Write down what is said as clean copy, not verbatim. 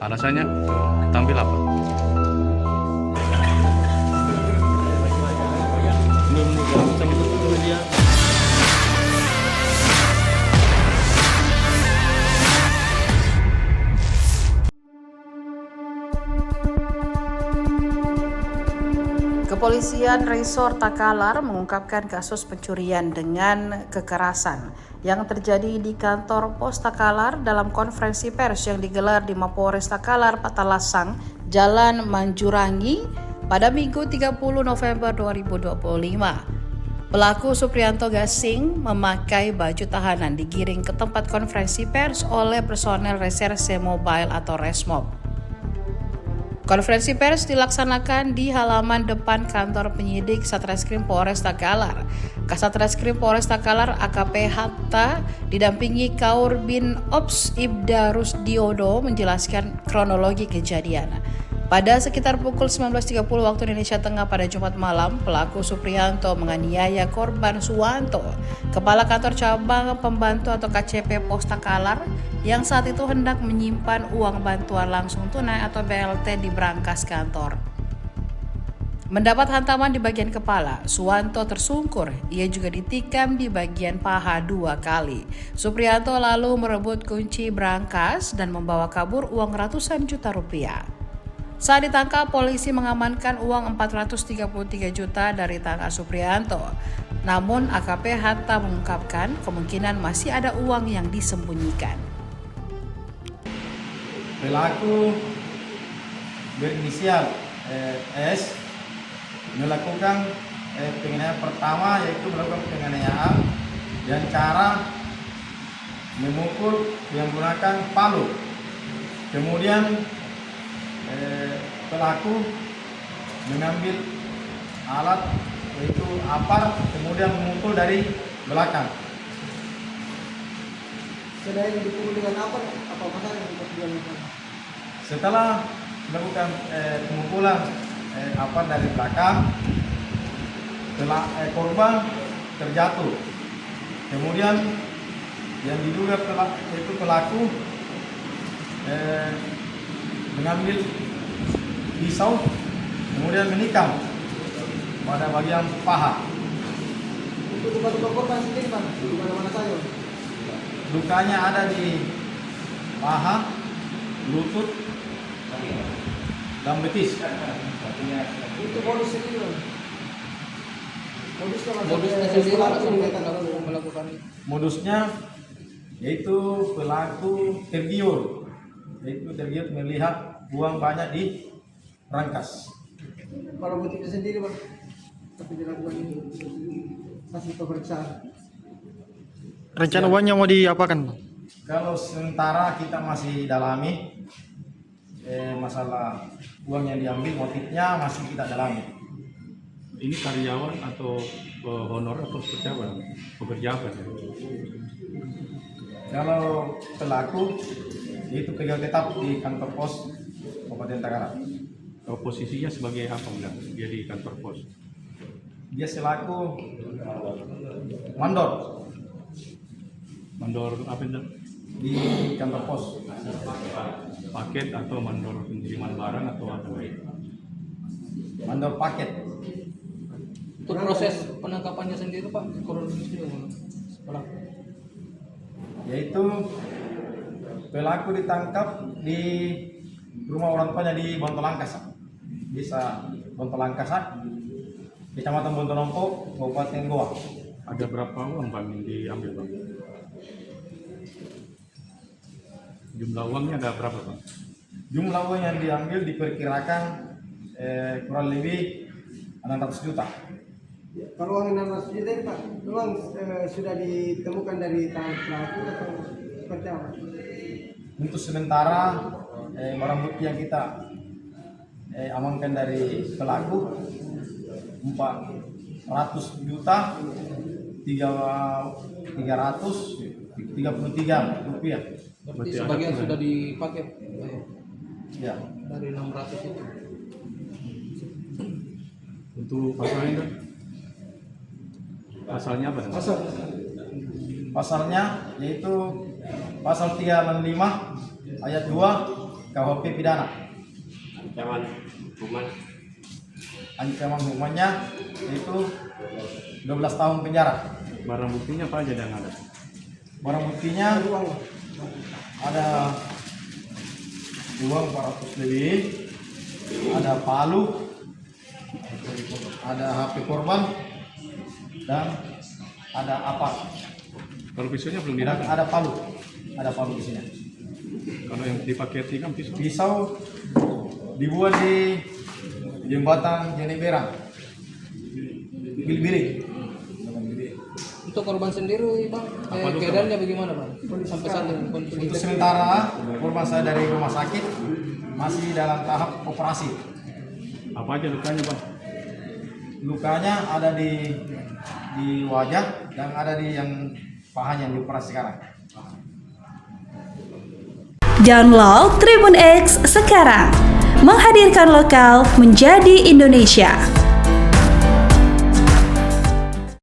Alasannya tampil apa? Kepolisian Resort Takalar mengungkapkan kasus pencurian dengan kekerasan yang terjadi di kantor Pos Takalar dalam konferensi pers yang digelar di Mapolres Takalar, Patalasang, Jalan Manjurangi pada Minggu 30 November 2025. Pelaku Suprianto Gasing memakai baju tahanan digiring ke tempat konferensi pers oleh personel Reserse Mobile atau Resmob. Konferensi pers dilaksanakan di halaman depan kantor penyidik Satreskrim Polres Takalar. Kasatreskrim Polres Takalar AKP Hatta didampingi Kaurbin Ops Ibda Rusdiodo menjelaskan kronologi kejadian. Pada sekitar pukul 19.30 waktu Indonesia Tengah pada Jumat malam, pelaku Suprianto menganiaya korban Suwanto, kepala kantor cabang pembantu atau KCP Pos Takalar, yang saat itu hendak menyimpan uang bantuan langsung tunai atau BLT di brankas kantor. Mendapat hantaman di bagian kepala, Suwanto tersungkur. Ia juga ditikam di bagian paha 2 kali. Suprianto lalu merebut kunci brankas dan membawa kabur uang ratusan juta rupiah. Saat ditangkap, polisi mengamankan uang 433 juta dari tangan Suprianto. Namun AKP Hatta mengungkapkan kemungkinan masih ada uang yang disembunyikan. Pelaku berinisial S melakukan penganiayaan pertama, yaitu melakukan penganiayaan dan cara memukul yang menggunakan palu. Kemudian pelaku mengambil alat yaitu apar, kemudian memukul dari belakang. Selain dipukul dengan apa yang dilakukan? Setelah melakukan pemukulan apar dari belakang, korban terjatuh. Kemudian yang diduga pelaku mengambil pisau, kemudian menikam pada bagian paha. Untuk luka-luka korban sendiri, Pak, di mana saja? Lukanya ada di paha, lutut, dan betis. Itu modus sendiri, Pak. Modusnya sendiri kalau melakukan Modusnya yaitu pelaku tergiur melihat uang banyak di brankas. Kalau motifnya sendiri, Pak, tapi dilakukan ini hasil pemeriksaan. Rencana uangnya mau diapakan, Bang? Kalau sementara kita masih dalami masalah uang yang diambil, motifnya masih kita dalami. Ini karyawan atau honor atau seperti apa? Pekerjaan ya? Kalau pelaku itu pegawai tetap di kantor pos Kabupaten Takalar. Posisinya sebagai apa enggak? Dia di kantor pos. Dia selaku mandor Mandor apa itu? di kantor pos. Paket atau mandor pengiriman barang atau apa? Mandor paket. untuk proses penangkapannya sendiri, Pak, kronologisnya pelaku. Yaitu pelaku ditangkap di rumah orang tuanya di Bontolangkasa, desa Bontolangkasa, Kecamatan Bontonompo, Kabupaten Goa. Ada berapa uang Bang yang diambil Bang? Jumlah uangnya ada berapa Bang? Jumlah uang yang diambil diperkirakan kurang lebih 600 juta. Kalau uang 600 juta ini, Pak, memang sudah ditemukan dari tangan pelaku atau seperti apa? Untuk sementara barang bukti yang kita amankan dari pelaku 400 juta 333 rupiah. Berarti sebagian sudah dipakai Ya. dari 600 itu. Untuk pasalnya kan? Pasalnya apa? Pasalnya yaitu pasal 365 ayat 2 KUHP pidana. Ancaman hukumannya itu 12 tahun penjara. Barang buktinya apa aja yang ada? Barang buktinya ada uang 400 lebih, ada palu, ada HP korban, dan ada apa? Kalau pisaunya belum Dan didatang. ada palu di sini. Kalau yang dipakai tikam pisau. Pisau dibuat di jembatan Jeneberang, Bilbili. Untuk korban sendiri bang, keadaannya bagaimana bang? Sampai saat ini kondisi Untuk sementara korban saya dari rumah sakit masih dalam tahap operasi. Apa aja lukanya bang? Lukanya ada di wajah dan ada di yang pahanya yang dioperasi sekarang. Download Tribun X sekarang, menghadirkan lokal menjadi Indonesia.